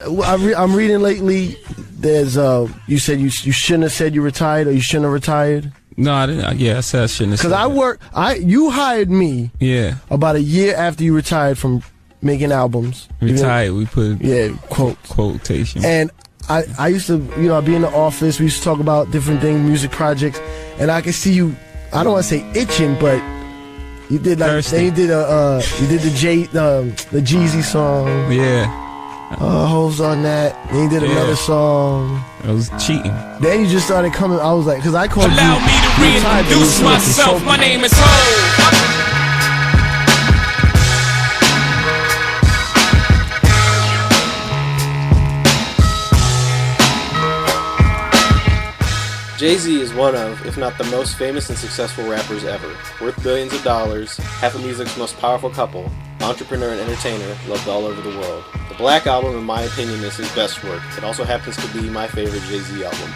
I'm reading lately. There's you said you shouldn't have said you retired, or you shouldn't have retired. No, I didn't. Yeah, I said I shouldn't have. Because you hired me. Yeah. About a year after you retired from making albums. Retired. We put quotation. And I used to, I'd be in the office. We used to talk about different things, music projects, and I could see you. I don't want to say itching, but you did like you did the Jeezy song. Yeah. Hoes on that. Then you did another song. I was cheating. Then you just started coming. I was like, because I called Allow me to reintroduce myself. My name is Ho. Jay-Z is one of, if not the most famous and successful rappers ever. Worth billions of dollars, half of music's most powerful couple, entrepreneur and entertainer, loved all over the world. The Black Album, in my opinion, is his best work. It also happens to be my favorite Jay-Z album.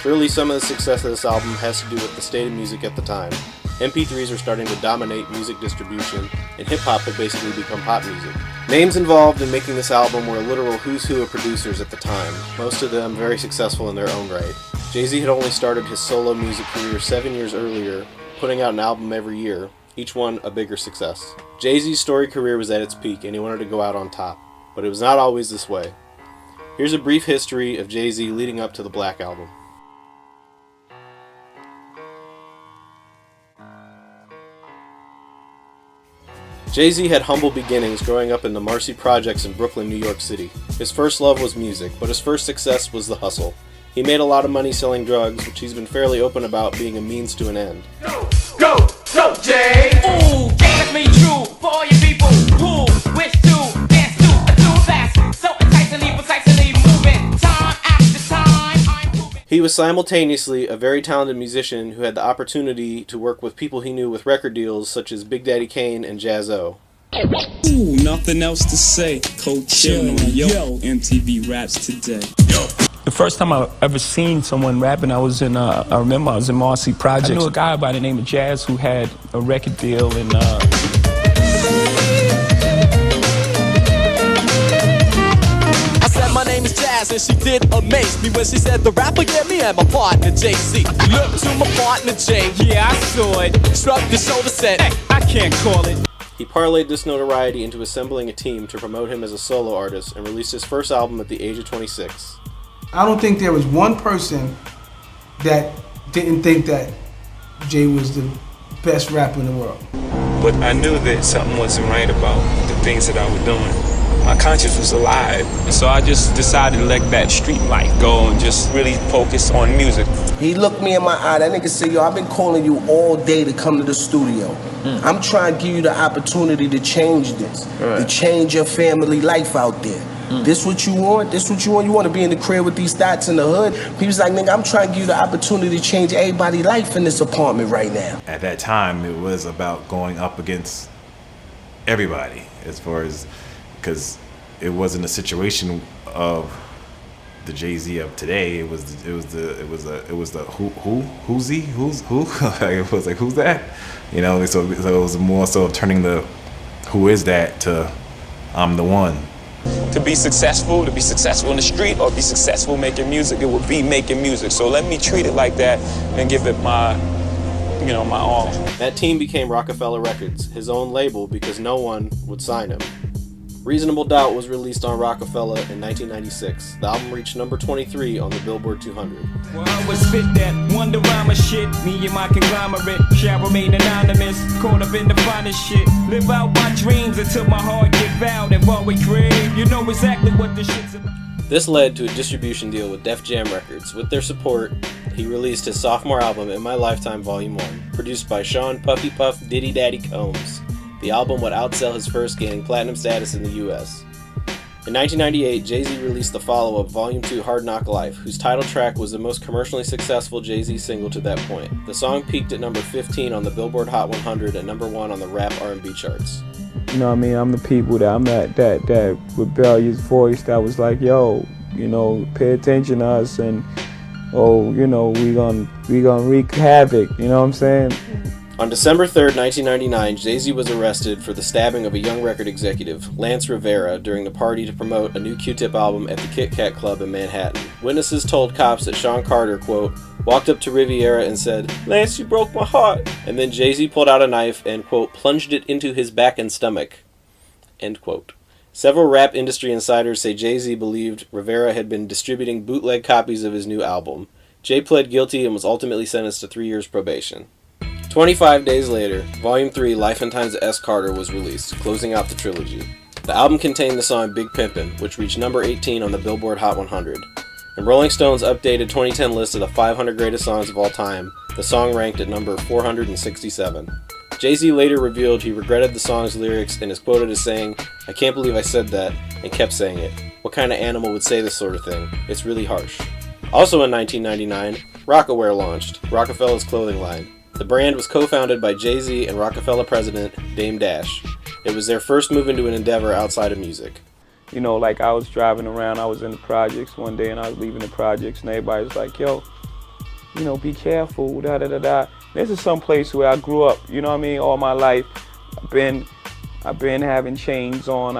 Surely some of the success of this album has to do with the state of music at the time. MP3s are starting to dominate music distribution, and hip-hop had basically become pop music. Names involved in making this album were a literal who's who of producers at the time, most of them very successful in their own right. Jay-Z had only started his solo music career 7 years earlier, putting out an album every year, each one a bigger success. Jay-Z's storied career was at its peak, and he wanted to go out on top. But it was not always this way. Here's a brief history of Jay-Z leading up to the Black Album. Jay-Z had humble beginnings growing up in the Marcy Projects in Brooklyn, New York City. His first love was music, but his first success was the hustle. He made a lot of money selling drugs, which he's been fairly open about being a means to an end. Go, Jay! Ooh, that's me true for all you people who wish to dance to a tune that's so precisely moving time after time. I'm moving. He was simultaneously a very talented musician who had the opportunity to work with people he knew with record deals such as Big Daddy Kane and Jaz-O. Ooh, nothing else to say. Coaching on yo MTV Raps Today. Yo. The first time I ever seen someone rapping, I remember I was in Marcy Projects. I knew a guy by the name of Jazz who had a record deal in I said my name is Jazz and she did amaze me when she said the rapper get me and my partner JC. Look to my partner Jay. Yeah, I saw it. Shrugged his shoulder, said, hey, I can't call it. He parlayed this notoriety into assembling a team to promote him as a solo artist and released his first album at the age of 26. I don't think there was one person that didn't think that Jay was the best rapper in the world. But I knew that something wasn't right about the things that I was doing. My conscience was alive. So I just decided to let that street life go and just really focus on music. He looked me in my eye. That nigga said, yo, I've been calling you all day to come to the studio. I'm trying to give you the opportunity to change this, to change your family life out there. This what you want? This what you want? You want to be in the crib with these thoughts in the hood? He was like, nigga, I'm trying to give you the opportunity to change everybody's life in this apartment right now. At that time, it was about going up against everybody, as far as, because it wasn't a situation of the Jay-Z of today. It was the who's he? It was like, who's that? You know, so it was more so turning the who is that to I'm the one. To be successful in the street or be successful making music, it would be making music. So let me treat it like that and give it my all. That team became Rockefeller Records, his own label, because no one would sign him. Reasonable Doubt was released on Rockefeller in 1996. The album reached number 23 on the Billboard 200. Well, I was spit that wonder rhymer shit. Me and my conglomerate shall remain anonymous. Caught up in the finest shit. Live out my dreams until my heart get vowed. And while we crave, you know exactly what this shit's about. This led to a distribution deal with Def Jam Records. With their support, he released his sophomore album, In My Lifetime Volume 1, produced by Sean Puffy Puff Diddy Daddy Combs. The album would outsell his first, gaining platinum status in the US. In 1998, Jay-Z released the follow-up, Volume 2 Hard Knock Life, whose title track was the most commercially successful Jay-Z single to that point. The song peaked at number 15 on the Billboard Hot 100 and number 1 on the rap R&B charts. You know what I mean? I'm the people I'm that rebellious voice that was like, yo, pay attention to us and, we gonna wreak havoc, you know what I'm saying? On December 3rd, 1999, Jay-Z was arrested for the stabbing of a young record executive, Lance Rivera, during the party to promote a new Q-Tip album at the Kit Kat Club in Manhattan. Witnesses told cops that Sean Carter, quote, walked up to Rivera and said, "Lance, you broke my heart." And then Jay-Z pulled out a knife and, quote, plunged it into his back and stomach, end quote. Several rap industry insiders say Jay-Z believed Rivera had been distributing bootleg copies of his new album. Jay pled guilty and was ultimately sentenced to 3 years probation. 25 days later, Volume 3, Life and Times of S. Carter was released, closing out the trilogy. The album contained the song Big Pimpin', which reached number 18 on the Billboard Hot 100. In Rolling Stone's updated 2010 list of the 500 greatest songs of all time, the song ranked at number 467. Jay-Z later revealed he regretted the song's lyrics and is quoted as saying, "I can't believe I said that," and kept saying it. "What kind of animal would say this sort of thing? It's really harsh." Also in 1999, Rocawear launched, Rockefeller's clothing line. The brand was co-founded by Jay-Z and Rockefeller president Dame Dash. It was their first move into an endeavor outside of music. You know, like I was driving around, I was in the projects one day and I was leaving the projects and everybody was like, "Yo, you know, be careful, da-da-da-da." This is some place where I grew up, you know what I mean, all my life. I've been having chains on,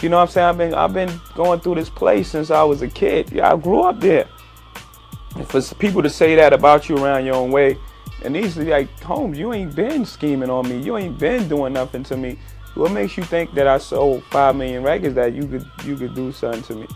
you know what I'm saying, I've been going through this place since I was a kid. Yeah, I grew up there. And for people to say that about you around your own way, and these are like, Holmes, you ain't been scheming on me, you ain't been doing nothing to me. What makes you think that I sold 5 million records that you could do something to me?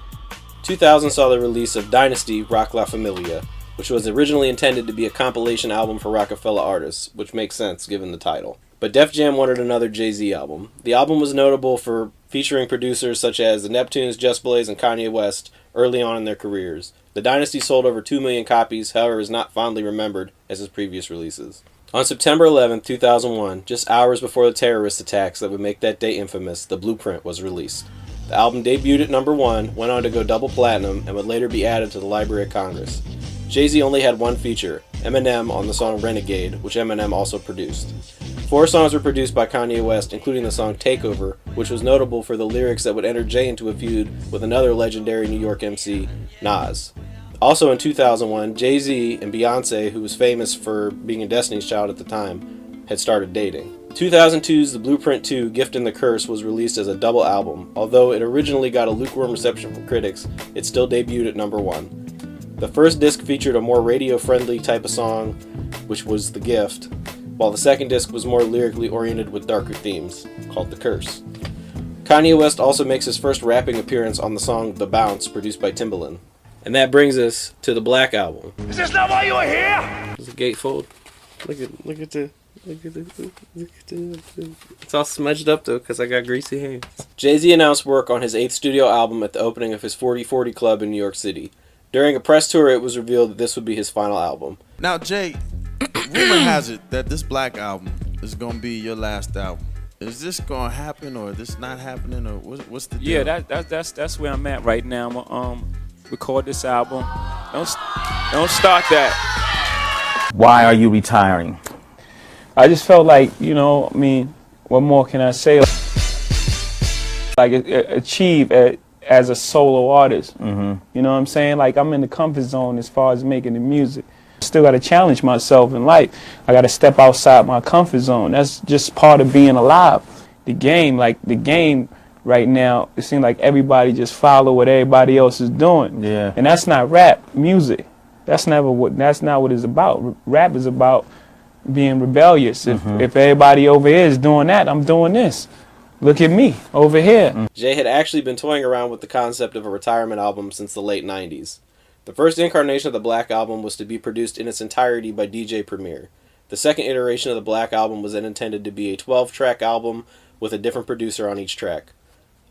2000 saw the release of Dynasty, Rock La Familia, which was originally intended to be a compilation album for Rockefeller artists, which makes sense given the title. But Def Jam wanted another Jay-Z album. The album was notable for featuring producers such as the Neptunes, Just Blaze, and Kanye West early on in their careers. The Dynasty sold over 2 million copies, however is not fondly remembered as his previous releases. On September 11, 2001, just hours before the terrorist attacks that would make that day infamous, The Blueprint was released. The album debuted at number 1, went on to go double platinum, and would later be added to the Library of Congress. Jay-Z only had one feature, Eminem on the song Renegade, which Eminem also produced. 4 songs were produced by Kanye West, including the song Takeover, which was notable for the lyrics that would enter Jay into a feud with another legendary New York MC, Nas. Also in 2001, Jay-Z and Beyonce, who was famous for being a Destiny's Child at the time, had started dating. 2002's The Blueprint 2, Gift and the Curse was released as a double album. Although it originally got a lukewarm reception from critics, it still debuted at number 1. The first disc featured a more radio-friendly type of song, which was The Gift, while the second disc was more lyrically oriented with darker themes, called The Curse. Kanye West also makes his first rapping appearance on the song The Bounce, produced by Timbaland. And that brings us to the Black Album. Is this not why you are here? There's a gatefold. Look at the it's all smudged up though because I got greasy hands. Jay-Z announced work on his 8th studio album at the opening of his 40/40 Club in New York City. During a press tour, it was revealed that this would be his final album. Now, Jay, rumor has it that this Black Album is going to be your last album. Is this going to happen, or is this not happening, or what's the deal? Yeah, that's where I'm at right now. I'm gonna record this album. Don't start that. Why are you retiring? I just felt like, you know, I mean, what more can I say? Like achieve as a solo artist. Mm-hmm. You know what I'm saying? Like I'm in the comfort zone as far as making the music. Still got to challenge myself in life. I got to step outside my comfort zone. That's just part of being alive. The game right now, it seems like everybody just follow what everybody else is doing. Yeah. And that's not rap music. That's not what it's about. Rap is about being rebellious. Mm-hmm. If everybody over here is doing that, I'm doing this. Look at me over here. Jay had actually been toying around with the concept of a retirement album since the late 90s. The first incarnation of the Black Album was to be produced in its entirety by DJ Premier. The second iteration of the Black Album was then intended to be a 12-track album with a different producer on each track.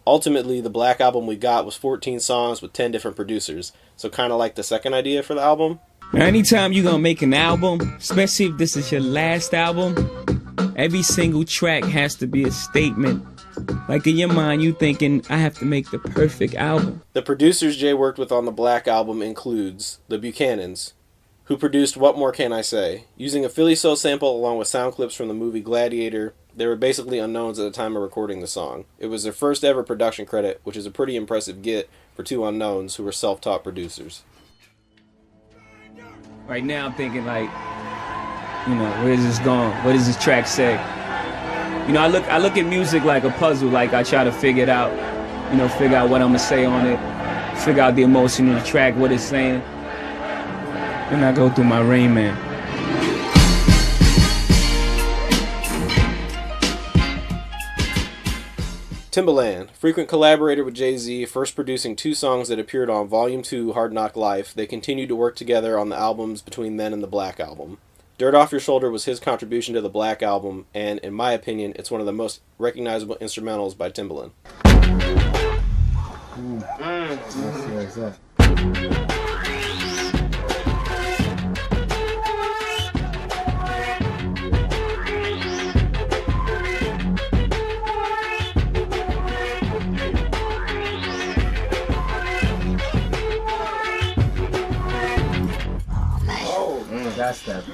Ultimately, the Black Album we got was 14 songs with 10 different producers, so kind of like the second idea for the album. Now, anytime you're gonna make an album, especially if this is your last album, every single track has to be a statement. Like in your mind, you thinking, I have to make the perfect album. The producers Jay worked with on the Black Album includes the Buchanans, who produced What More Can I Say? Using a Philly Soul sample along with sound clips from the movie Gladiator, they were basically unknowns at the time of recording the song. It was their first ever production credit, which is a pretty impressive get for 2 unknowns who were self-taught producers. Right now I'm thinking like, You know, where's this going? What does this track say? You know, I look at music like a puzzle. Like I try to figure it out. You know, figure out what I'm gonna say on it. Figure out the emotion of the track, what it's saying. Then I go through my Rain Man. Timbaland, frequent collaborator with Jay-Z, first producing 2 songs that appeared on Volume 2, Hard Knock Life. They continued to work together on the albums between then and the Black Album. Dirt Off Your Shoulder was his contribution to the Black Album, and in my opinion, it's one of the most recognizable instrumentals by Timbaland. That's that.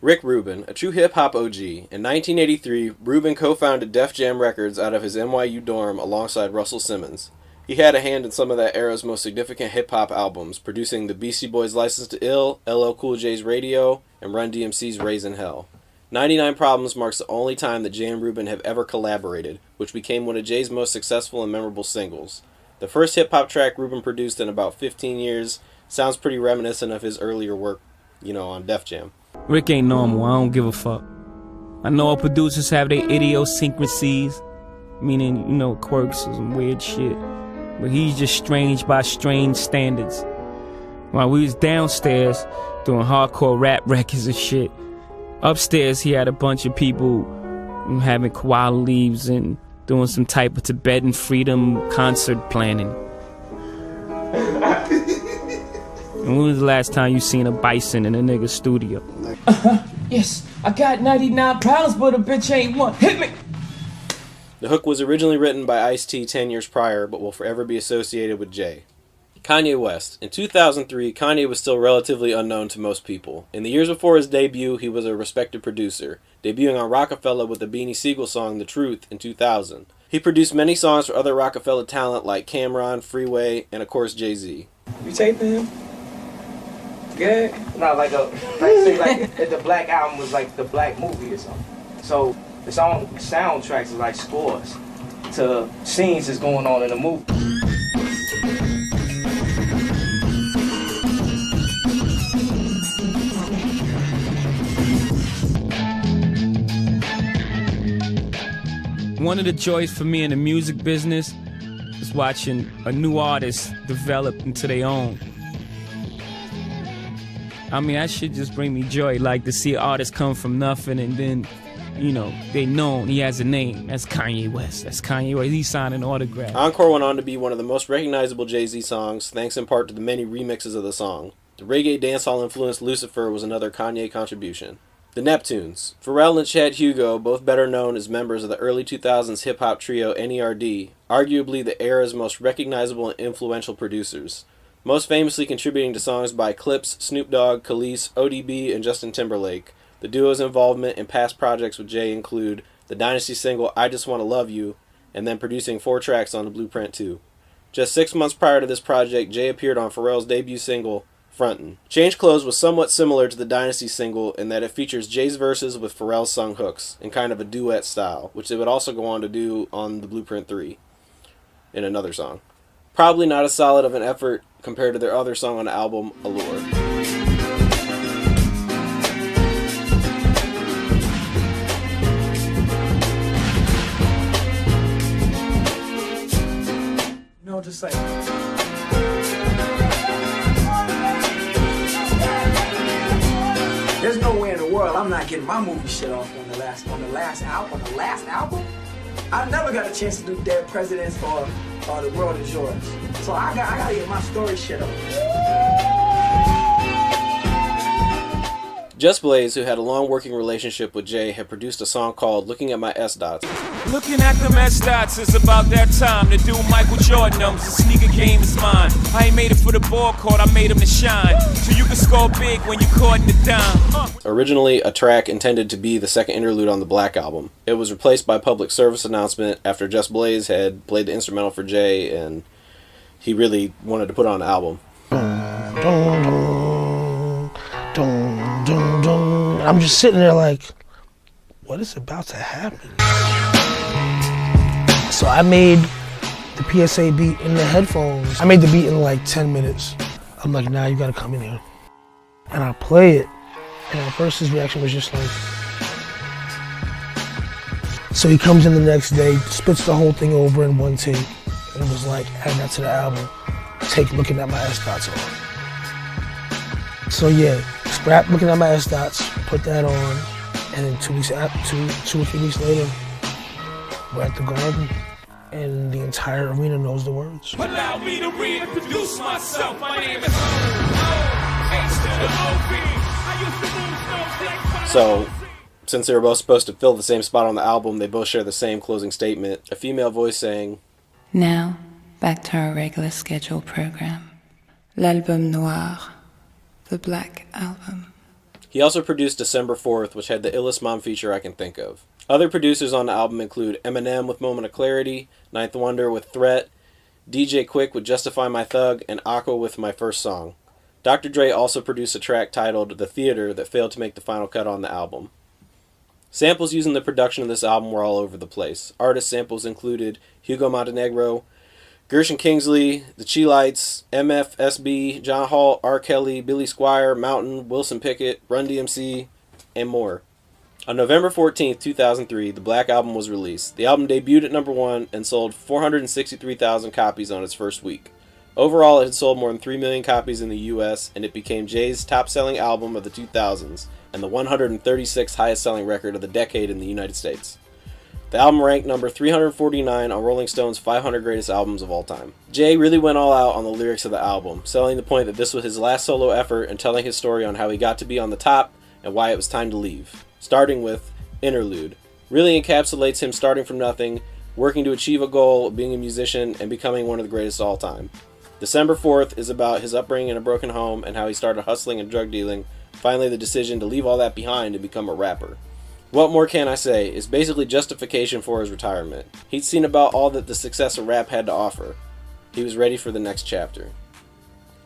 Rick Rubin, a true hip-hop OG. In 1983, Rubin co-founded Def Jam Records out of his NYU dorm alongside Russell Simmons. He had a hand in some of that era's most significant hip-hop albums, producing the Beastie Boys' License to Ill, LL Cool J's Radio, and Run DMC's Raising Hell. 99 Problems marks the only time that Jay and Rubin have ever collaborated, which became one of Jay's most successful and memorable singles. The first hip-hop track Rubin produced in about 15 years sounds pretty reminiscent of his earlier work, on Def Jam. Rick ain't normal, I don't give a fuck. I know all producers have their idiosyncrasies, meaning, quirks and some weird shit. But he's just strange by strange standards. While we was downstairs doing hardcore rap records and shit, upstairs he had a bunch of people having koala leaves and doing some type of Tibetan freedom concert planning. And when was the last time you seen a bison in a nigga's studio? Yes, I got 99 problems, but a bitch ain't one. Hit me! The hook was originally written by Ice-T 10 years prior, but will forever be associated with Jay. Kanye West. In 2003, Kanye was still relatively unknown to most people. In the years before his debut, he was a respected producer, debuting on Rockefeller with the Beanie Siegel song The Truth in 2000. He produced many songs for other Rockefeller talent like Cameron, Freeway, and of course Jay-Z. You taping him? Good? No, if the Black Album was like the Black movie or something. So the soundtracks are like scores to scenes that's going on in the movie. One of the joys for me in the music business is watching a new artist develop into their own. I mean, that shit just bring me joy, like to see an artist come from nothing and then, they known, he has a name. That's Kanye West. That's Kanye West. He's signing autographs. Encore went on to be one of the most recognizable Jay-Z songs, thanks in part to the many remixes of the song. The reggae dancehall influenced Lucifer was another Kanye contribution. The Neptunes. Pharrell and Chad Hugo, both better known as members of the early 2000s hip-hop trio n.e.r.d., arguably the era's most recognizable and influential producers. Most famously contributing to songs by Clips, Snoop Dogg, Khalees, ODB, and Justin Timberlake. The duo's involvement in past projects with Jay include the Dynasty single I Just Wanna Love You, and then producing 4 tracks on the Blueprint 2. Just 6 months prior to this project, Jay appeared on Pharrell's debut single, Frontin'. Change Clothes was somewhat similar to the Dynasty single in that it features Jay's verses with Pharrell's sung hooks, in kind of a duet style, which they would also go on to do on the Blueprint 3, in another song. Probably not as solid of an effort compared to their other song on the album, Allure. Just like... There's no way in the world I'm not getting my movie shit off on the last album. The last album? I never got a chance to do Dead Presidents or The World Is Yours. So I gotta get my story shit off. Just Blaze, who had a long working relationship with Jay, had produced a song called Looking at My S Dots. Looking at them S dots, it's about that time to do Michael Jordan numbers. The sneaker game is mine. I ain't made it for the ball court, I made him to shine. So you can score big when you're caught in the dime. Originally a track intended to be the second interlude on the Black Album. It was replaced by a public service announcement after Just Blaze had played the instrumental for Jay and he really wanted to put on the album. And I'm just sitting there like, what is about to happen? So I made the Psa Beat in the headphones. I made the beat in like 10 minutes. I'm like, nah, you gotta come in here. And I play it, and at first his reaction was just like, so he comes in the next day, spits the whole thing over in one take, and it was like, add that to the album, take looking at my S-Dots on. So yeah, scrap looking at my S-Dots, put that on, and then 2 or 3 weeks later, we're at the Garden, and the entire arena knows the words. Allow me to reintroduce myself. My name is So, since they were both supposed to fill the same spot on the album, they both share the same closing statement. A female voice saying, Now, back to our regular scheduled program. L'album noir, the Black Album. He also produced December 4th, which had the illest mom feature I can think of. Other producers on the album include Eminem with Moment of Clarity, Ninth Wonder with Threat, DJ Quick with Justify My Thug, and Encore with My First Song. Dr. Dre also produced a track titled The Theater that failed to make the final cut on the album. Samples used in the production of this album were all over the place. Artist samples included Hugo Montenegro, Gershon Kingsley, The Chi-Lites, MFSB, John Hall, R. Kelly, Billy Squier, Mountain, Wilson Pickett, Run DMC, and more. On November 14th, 2003, the Black Album was released. The album debuted at number 1 and sold 463,000 copies on its first week. Overall, it had sold more than 3 million copies in the US, and it became Jay's top-selling album of the 2000s and the 136th highest-selling record of the decade in the United States. The album ranked number 349 on Rolling Stone's 500 Greatest Albums of All Time. Jay really went all out on the lyrics of the album, selling the point that this was his last solo effort and telling his story on how he got to be on the top and why it was time to leave. Starting with Interlude. Really encapsulates him starting from nothing, working to achieve a goal, being a musician, and becoming one of the greatest of all time. December 4th is about his upbringing in a broken home and how he started hustling and drug dealing, finally the decision to leave all that behind and become a rapper. What more can I say? It's basically justification for his retirement. He'd seen about all that the success of rap had to offer. He was ready for the next chapter.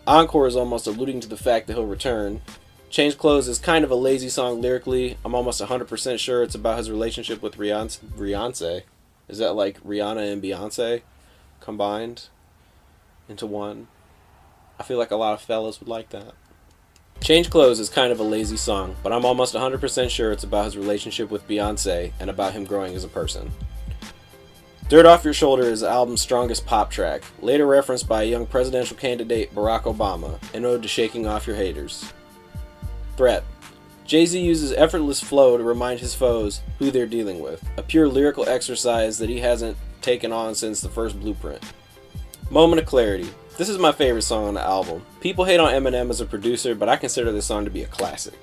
Encore is almost alluding to the fact that he'll return. Change Clothes is kind of a lazy song lyrically. I'm almost 100% sure it's about his relationship with Beyonce. Is that like Rihanna and Beyonce combined into one? I feel like a lot of fellas would like that. Change Clothes is kind of a lazy song, but I'm almost 100% sure it's about his relationship with Beyonce and about him growing as a person. Dirt Off Your Shoulder is the album's strongest pop track, later referenced by a young presidential candidate Barack Obama, an ode to shaking off your haters. Threat. Jay-Z uses effortless flow to remind his foes who they're dealing with, a pure lyrical exercise that he hasn't taken on since the first Blueprint. Moment of Clarity. This is my favorite song on the album. People hate on Eminem as a producer, but I consider this song to be a classic.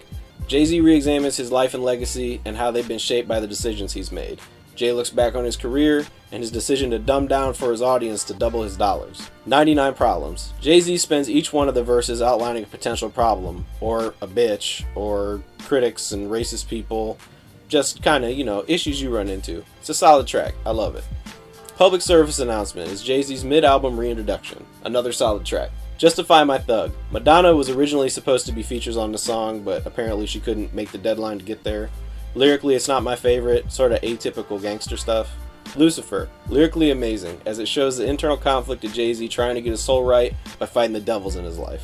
Jay-Z re-examines his life and legacy and how they've been shaped by the decisions he's made. Jay looks back on his career and his decision to dumb down for his audience to double his dollars. 99 Problems. Jay-Z spends each one of the verses outlining a potential problem, or a bitch, or critics and racist people. Just kinda, issues you run into. It's a solid track. I love it. Public Service Announcement is Jay-Z's mid-album reintroduction. Another solid track. Justify My Thug. Madonna was originally supposed to be features on the song, but apparently she couldn't make the deadline to get there. Lyrically, it's not my favorite, sort of atypical gangster stuff. Lucifer. Lyrically amazing, as it shows the internal conflict of Jay-Z trying to get his soul right by fighting the devils in his life.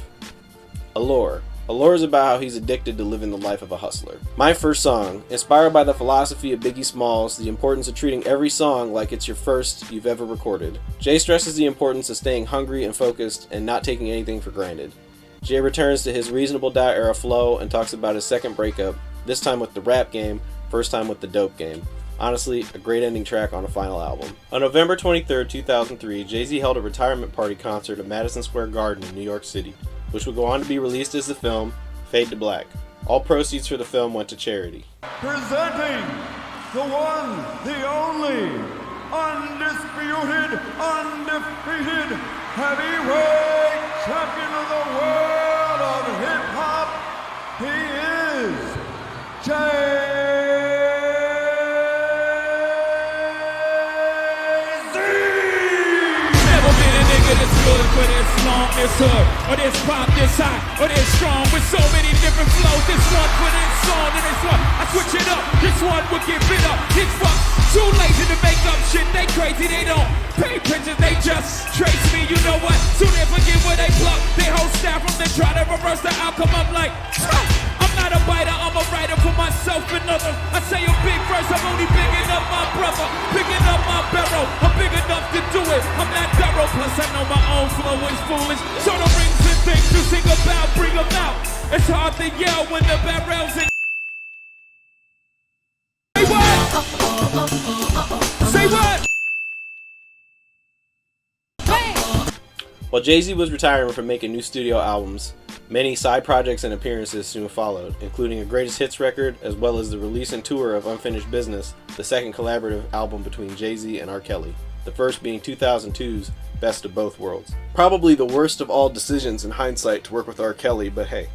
Allure. Allure is about how he's addicted to living the life of a hustler. My First Song. Inspired by the philosophy of Biggie Smalls, the importance of treating every song like it's your first you've ever recorded. Jay stresses the importance of staying hungry and focused and not taking anything for granted. Jay returns to his Reasonable Doubt era flow and talks about his second breakup, this time with the rap game, first time with the dope game. Honestly, a great ending track on a final album. On November 23rd, 2003, Jay-Z held a retirement party concert at Madison Square Garden in New York City, which would go on to be released as the film Fade to Black. All proceeds for the film went to charity. Presenting the one, the only, undisputed, undefeated heavyweight champion of the world of hip-hop, he is Jay-Z! Never been a nigga that's good for this long, this hood, or this pop, this hot, or this strong, with so many different flows. This one for this song, and this one, I switch it up. This one will give it up. It's fuck, too lazy to make up shit. They crazy, they don't pay attention, they just trace me. You know what? Soon they forget where they pluck. They whole staff from them, try to reverse the outcome. I'm like, I'm not a biter, I'm a writer for myself and others. I say a big verse, I'm only picking up my brother, picking up my barrel. I'm big enough to do it, I'm that thorough. Plus I know my own flow is foolish. So the rings and things to sing about, bring them out. It's hard to yell when the barrel's in. Say what? Say what? While Jay-Z was retiring from making new studio albums, many side projects and appearances soon followed, including a greatest hits record, as well as the release and tour of Unfinished Business, the second collaborative album between Jay-Z and R. Kelly, the first being 2002's Best of Both Worlds. Probably the worst of all decisions in hindsight to work with R. Kelly, but hey.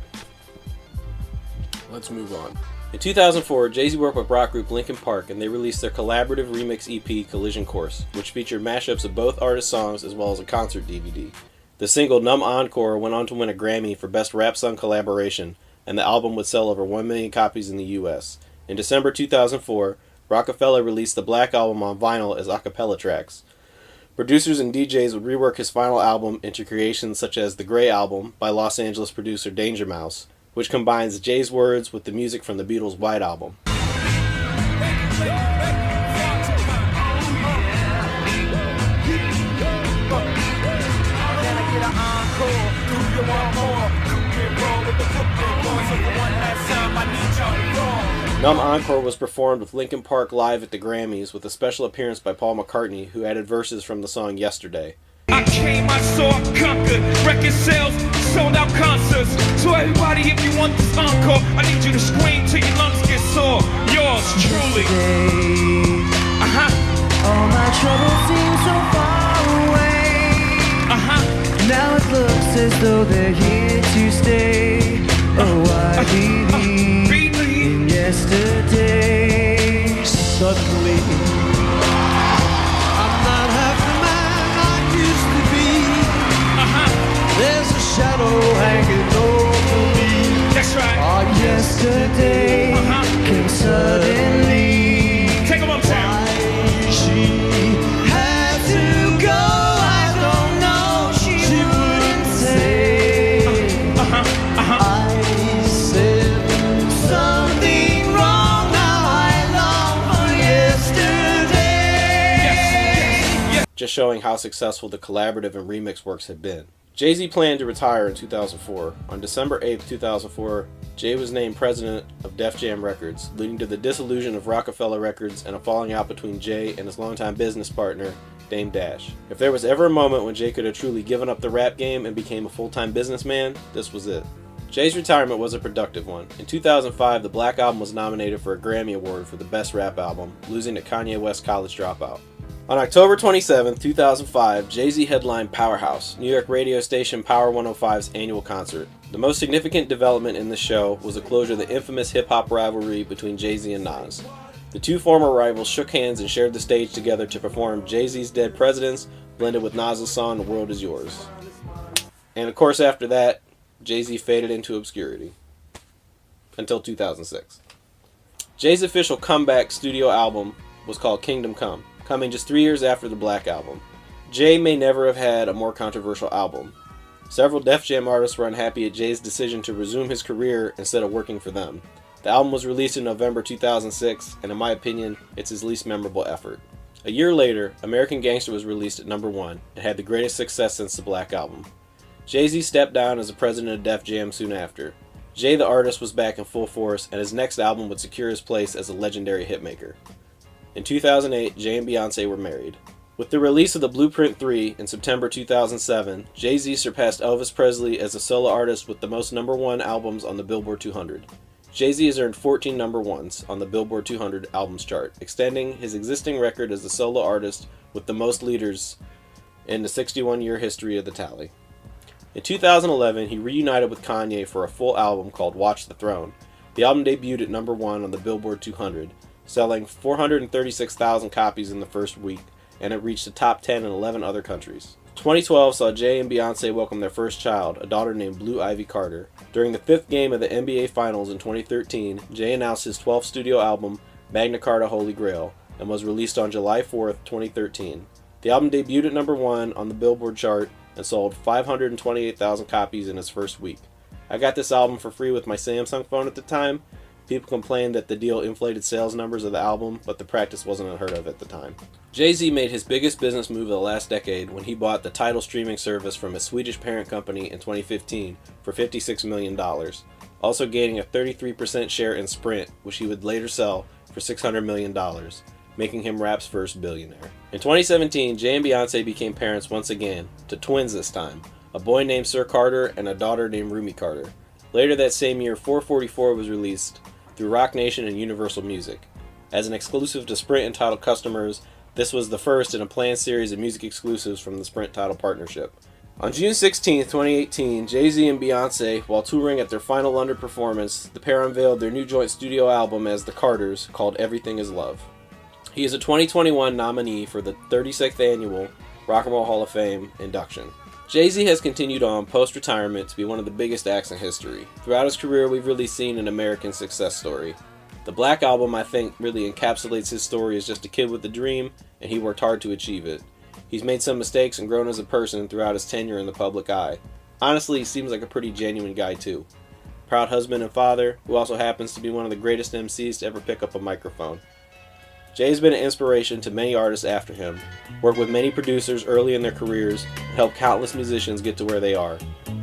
Let's move on. In 2004, Jay-Z worked with rock group Linkin Park, and they released their collaborative remix EP Collision Course, which featured mashups of both artists' songs as well as a concert DVD. The single n.e.r.d. Encore went on to win a Grammy for Best Rap Song Collaboration, and the album would sell over 1 million copies in the US. In December 2004, Rockefeller released the Black Album on vinyl as a cappella tracks. Producers and DJs would rework his final album into creations such as the Grey Album by Los Angeles producer Danger Mouse, which combines Jay's words with the music from the Beatles' White Album. Numb Encore was performed with Linkin Park live at the Grammys with a special appearance by Paul McCartney, who added verses from the song Yesterday. I came, I saw, I conquered. Record sales, sold out concerts. So everybody, if you want this encore, I need you to scream till your lungs get sore. Yours truly. All my troubles seem so far away. Now it looks as though they're here to stay. Oh, I believe in yesterday. Suddenly, I'm not half the man I used to be. There's a shadow hanging over me. That's right. Our yesterday came suddenly. Take them uptown. Why she had to go, I don't know. She wouldn't say. I said something wrong. Now I long for yesterday. Yes. Just showing how successful the collaborative and remix works had been. Jay-Z planned to retire in 2004. On December 8, 2004, Jay was named president of Def Jam Records, leading to the dissolution of Rockefeller Records and a falling out between Jay and his longtime business partner, Dame Dash. If there was ever a moment when Jay could have truly given up the rap game and became a full-time businessman, this was it. Jay's retirement was a productive one. In 2005, the Black Album was nominated for a Grammy Award for the Best Rap Album, losing to Kanye West's College Dropout. On October 27, 2005, Jay-Z headlined Powerhouse, New York radio station Power 105's annual concert. The most significant development in the show was the closure of the infamous hip-hop rivalry between Jay-Z and Nas. The two former rivals shook hands and shared the stage together to perform Jay-Z's Dead Presidents, blended with Nas' song The World Is Yours. And of course after that, Jay-Z faded into obscurity. Until 2006. Jay's official comeback studio album was called Kingdom Come, coming just 3 years after the Black Album. Jay may never have had a more controversial album. Several Def Jam artists were unhappy at Jay's decision to resume his career instead of working for them. The album was released in November 2006, and in my opinion, it's his least memorable effort. A year later, American Gangster was released at number 1, and had the greatest success since the Black Album. Jay-Z stepped down as the president of Def Jam soon after. Jay the artist was back in full force, and his next album would secure his place as a legendary hitmaker. In 2008, Jay and Beyonce were married. With the release of The Blueprint 3 in September 2007, Jay-Z surpassed Elvis Presley as a solo artist with the most number 1 albums on the Billboard 200. Jay-Z has earned 14 number 1s on the Billboard 200 albums chart, extending his existing record as the solo artist with the most leaders in the 61-year history of the tally. In 2011, he reunited with Kanye for a full album called Watch the Throne. The album debuted at number 1 on the Billboard 200, selling 436,000 copies in the first week, and it reached the top 10 in 11 other countries. 2012 saw Jay and Beyonce welcome their first child, a daughter named Blue Ivy Carter. During the 5th game of the NBA Finals in 2013, Jay announced his 12th studio album, Magna Carta Holy Grail, and was released on July 4th, 2013. The album debuted at number 1 on the Billboard chart and sold 528,000 copies in its first week. I got this album for free with my Samsung phone at the time. People complained that the deal inflated sales numbers of the album, but the practice wasn't unheard of at the time. Jay-Z made his biggest business move of the last decade when he bought the Tidal streaming service from his Swedish parent company in 2015 for $56 million, also gaining a 33% share in Sprint, which he would later sell for $600 million, making him rap's first billionaire. In 2017, Jay and Beyonce became parents once again, to twins this time, a boy named Sir Carter and a daughter named Rumi Carter. Later that same year, 444 was released through Rock Nation and Universal Music. As an exclusive to Sprint and Tidal customers, this was the first in a planned series of music exclusives from the Sprint-Tidal partnership. On June 16, 2018, Jay-Z and Beyonce, while touring at their final London performance, the pair unveiled their new joint studio album as The Carters, called Everything Is Love. He is a 2021 nominee for the 36th Annual Rock and Roll Hall of Fame induction. Jay-Z has continued on post-retirement to be one of the biggest acts in history. Throughout his career, we've really seen an American success story. The Black Album, I think, really encapsulates his story as just a kid with a dream, and he worked hard to achieve it. He's made some mistakes and grown as a person throughout his tenure in the public eye. Honestly, he seems like a pretty genuine guy too. Proud husband and father, who also happens to be one of the greatest MCs to ever pick up a microphone. Jay's been an inspiration to many artists after him, worked with many producers early in their careers, and helped countless musicians get to where they are.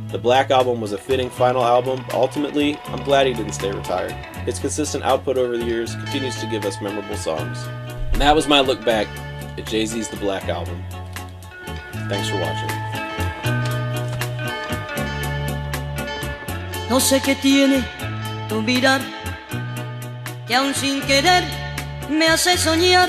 The Black Album was a fitting final album, but ultimately, I'm glad he didn't stay retired. His consistent output over the years continues to give us memorable songs. And that was my look back at Jay-Z's The Black Album. Thanks for watching. No sé qué tiene tu mirar, que aún sin querer me hace soñar